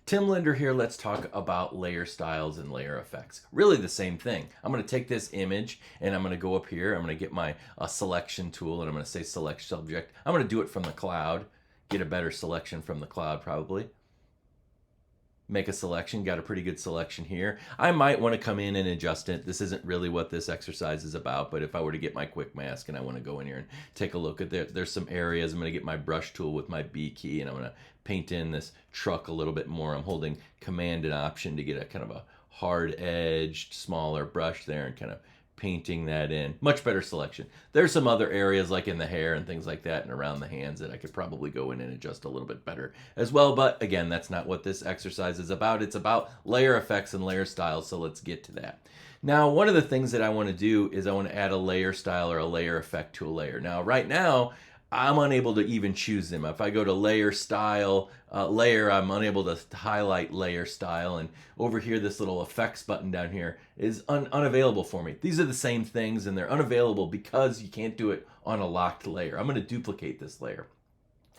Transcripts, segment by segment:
Tim Linder here. Let's talk about layer styles and layer effects. Really the same thing. I'm going to take this image and I'm going to go up here. I'm going to get my selection tool and I'm going to say select subject. I'm going to do it from the cloud. Get a better selection from the cloud probably. Make a selection, got a pretty good selection here. I might want to come in and adjust it. This isn't really what this exercise is about, but if I were to get my quick mask and I want to go in here and take a look at there's some areas. I'm going to get my brush tool with my B key and I'm going to paint in this truck a little bit more. I'm holding Command and Option to get a kind of a hard edged, smaller brush there and kind of painting that in. Much better selection. There's some other areas like in the hair and things like that and around the hands that I could probably go in and adjust a little bit better as well. But again, that's not what this exercise is about. It's about layer effects and layer styles. So let's get to that. Now, one of the things that I want to do is I want to add a layer style or a layer effect to a layer. Now, right now, I'm unable to even choose them. If I go to layer style, layer, I'm unable to highlight layer style. And over here, this little effects button down here is unavailable for me. These are the same things and they're unavailable because you can't do it on a locked layer. I'm going to duplicate this layer.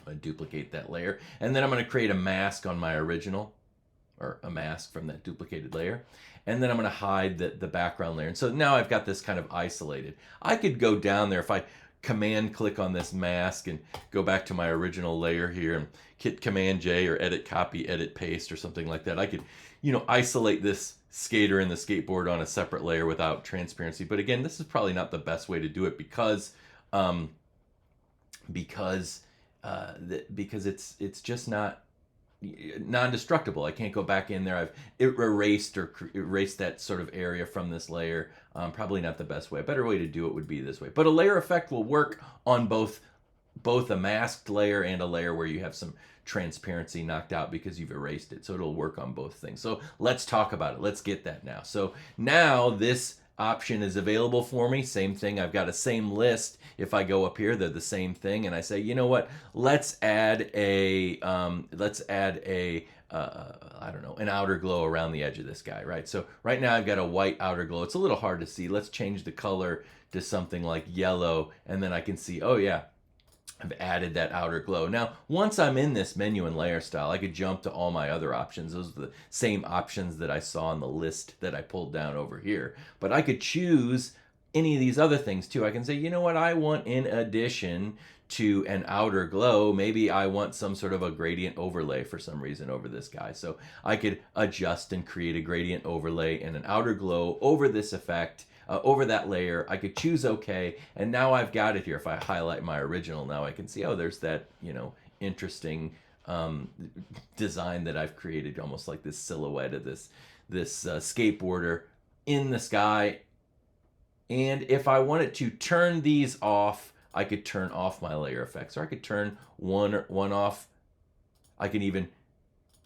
I'm going to duplicate that layer. And then I'm going to create a mask on my original, or a mask from that duplicated layer. And then I'm going to hide the background layer. And so now I've got this kind of isolated. I could go down there if I Command click on this mask and go back to my original layer here and hit Command J or edit copy, edit paste or something like that. I could, isolate this skater and the skateboard on a separate layer without transparency. But again, this is probably not the best way to do it because it's just not non-destructible. I can't go back in there. I've erased that sort of area from this layer. Probably not the best way. A better way to do it would be this way. But a layer effect will work on both a masked layer and a layer where you have some transparency knocked out because you've erased it. So it'll work on both things. So let's talk about it. Let's get that now. So now this option is available for me. Same thing. I've got a same list. If I go up here, they're the same thing. And I say, you know what? Let's add a I don't know, an outer glow around the edge of this guy, right? So right now I've got a white outer glow. It's a little hard to see. Let's change the color to something like yellow. And then I can see, oh yeah, I've added that outer glow. Now, once I'm in this menu and layer style, I could jump to all my other options. Those are the same options that I saw on the list that I pulled down over here. But I could choose any of these other things too. I can say, you know what, I want in addition to an outer glow, maybe I want some sort of a gradient overlay for some reason over this guy. So I could adjust and create a gradient overlay and an outer glow over this effect. Over that layer, I could choose OK, and now I've got it here. If I highlight my original, now I can see, oh, there's that, interesting design that I've created, almost like this silhouette of this skateboarder in the sky. And if I wanted to turn these off, I could turn off my layer effects, or I could turn one off. I can even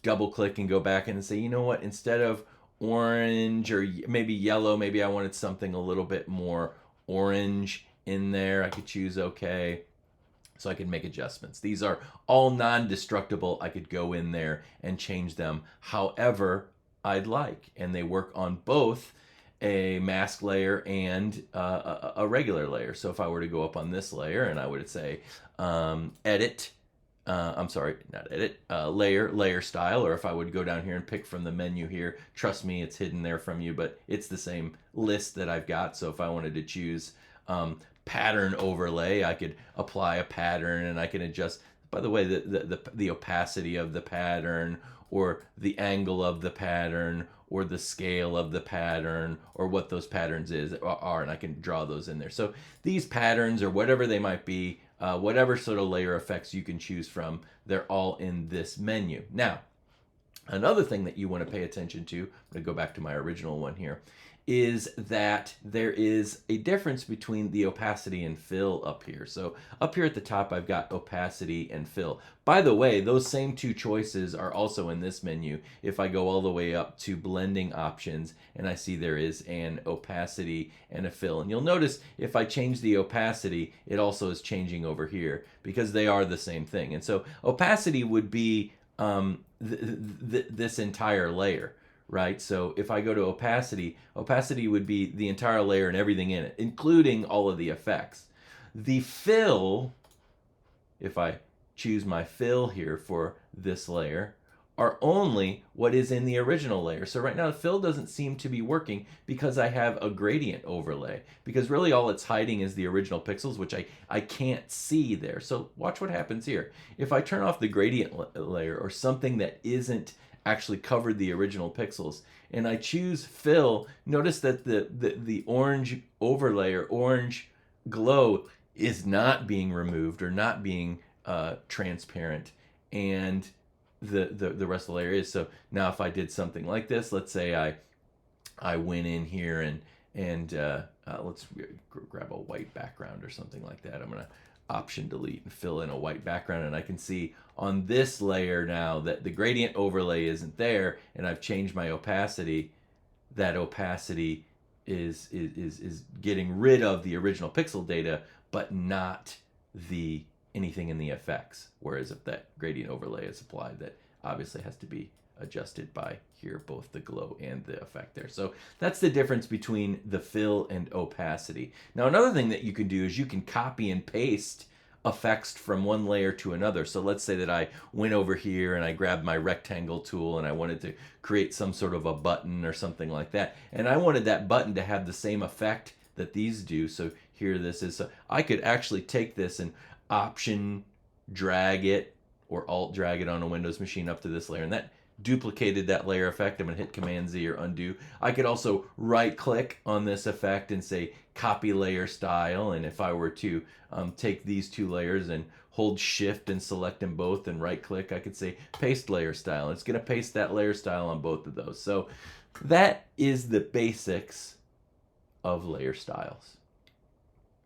double click and go back and say, you know what, instead of orange or maybe yellow, maybe I wanted something a little bit more orange in there. I could choose OK. So I can make adjustments. These are all non-destructible. I could go in there and change them however I'd like. And they work on both a mask layer and a regular layer. So if I were to go up on this layer and I would say edit, I'm sorry, not edit, layer style, or if I would go down here and pick from the menu here, trust me, it's hidden there from you, but it's the same list that I've got. So if I wanted to choose pattern overlay, I could apply a pattern and I can adjust, by the way, the opacity of the pattern or the angle of the pattern or the scale of the pattern or what those patterns are, and I can draw those in there. So these patterns or whatever they might be, whatever sort of layer effects you can choose from, they're all in this menu. Now, another thing that you want to pay attention to, I'm going to go back to my original one here, is that there is a difference between the opacity and fill up here. So up here at the top, I've got opacity and fill. By the way, those same two choices are also in this menu. If I go all the way up to blending options, and I see there is an opacity and a fill. And you'll notice if I change the opacity, it also is changing over here because they are the same thing. And so opacity would be this entire layer. Right? So if I go to opacity, opacity would be the entire layer and everything in it, including all of the effects. The fill, if I choose my fill here for this layer, are only what is in the original layer. So right now the fill doesn't seem to be working because I have a gradient overlay, because really all it's hiding is the original pixels, which I can't see there. So watch what happens here. If I turn off the gradient layer or something that isn't actually covered the original pixels, and I choose fill, notice that the orange overlay or orange glow is not being removed or not being transparent, and the rest of the layer is. So now if I did something like this, let's say I went in here and let's grab a white background or something like that. I'm gonna Option delete and fill in a white background, and I can see on this layer now that the gradient overlay isn't there, and I've changed my opacity. That opacity is getting rid of the original pixel data, but not the anything in the effects. Whereas if that gradient overlay is applied, that obviously has to be adjusted by here, both the glow and the effect there. So that's the difference between the fill and opacity. Now another thing that you can do is you can copy and paste effects from one layer to another. So let's say that I went over here and I grabbed my rectangle tool and I wanted to create some sort of a button or something like that. And I wanted that button to have the same effect that these do. So here this is. So I could actually take this and Option drag it or Alt drag it on a Windows machine up to this layer, and that duplicated that layer effect. I'm going to hit Command Z or undo. I could also right click on this effect and say copy layer style, and if I were to take these two layers and hold shift and select them both and right click, I could say paste layer style. It's going to paste that layer style on both of those. So that is the basics of layer styles.